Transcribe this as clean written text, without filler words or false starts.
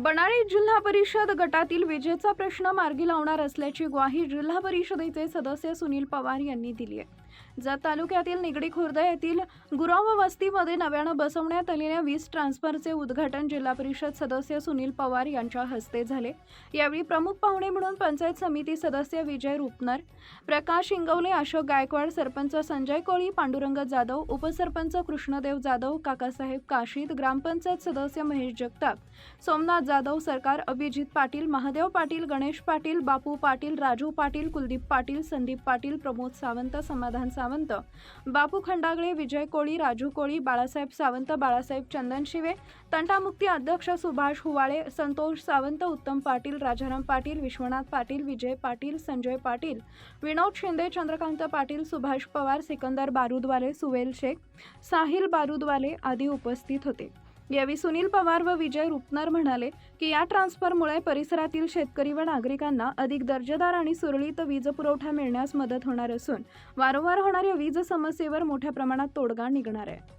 बनाळी जिल्हा परिषद गटातील विजेचा प्रश्न मार्गी लावणार असल्याची ग्वाही जिल्हा परिषदेचे सदस्य सुनील पवार यांनी दिली आहे। जत तालुक्यातील निगडी खुर्द येथील गुराव वस्तीमध्ये नव्याने बसवण्यात आलेल्या वीज ट्रान्सफरचे उद्घाटन जिल्हा परिषद सदस्य सुनील पवार यांच्या हस्ते झाले। यावेळी प्रमुख पाहुणे म्हणून पंचायत समिती सदस्य विजय रुपनर, प्रकाश इंगवले, अशोक गायकवाड, सरपंच संजय कोळी, पांडुरंग जाधव, उपसरपंच कृष्णदेव जाधव, काकासाहेब काशीद, ग्रामपंचायत सदस्य महेश जगताप, सोमनाथ जाधव, सरकार, अभिजित पाटील, महादेव पाटील, गणेश पाटील, बापू पाटील, राजू पाटील, कुलदीप पाटील, संदीप पाटील, प्रमोद सावंत, समाधान सावंत, बापू खंडागळे, विजय कोळी, राजू कोळी, बाळासाहेब सावंत, बाळासाहेब चंदनशिवे, तंटामुक्ती अध्यक्ष सुभाष हुवाळे, संतोष सावंत, उत्तम पाटील, राजाराम पाटील, विश्वनाथ पाटील, विजय पाटील, संजय पाटील, विनोद शिंदे, चंद्रकांत पाटील, सुभाष पवार, सिकंदर बारूदवाले, सुवेल शेख, साहिल बारूदवाले आदी उपस्थित होते। यावेळी सुनील पवार व विजय रुपनर म्हणाले की या ट्रान्सफरमुळे परिसरातील शेतकरी व नागरिकांना अधिक दर्जेदार आणि सुरळीत वीज पुरवठा मिळण्यास मदत होणार असून वारंवार होणाऱ्या वीज समस्येवर मोठ्या प्रमाणात तोडगा निघणार आहे।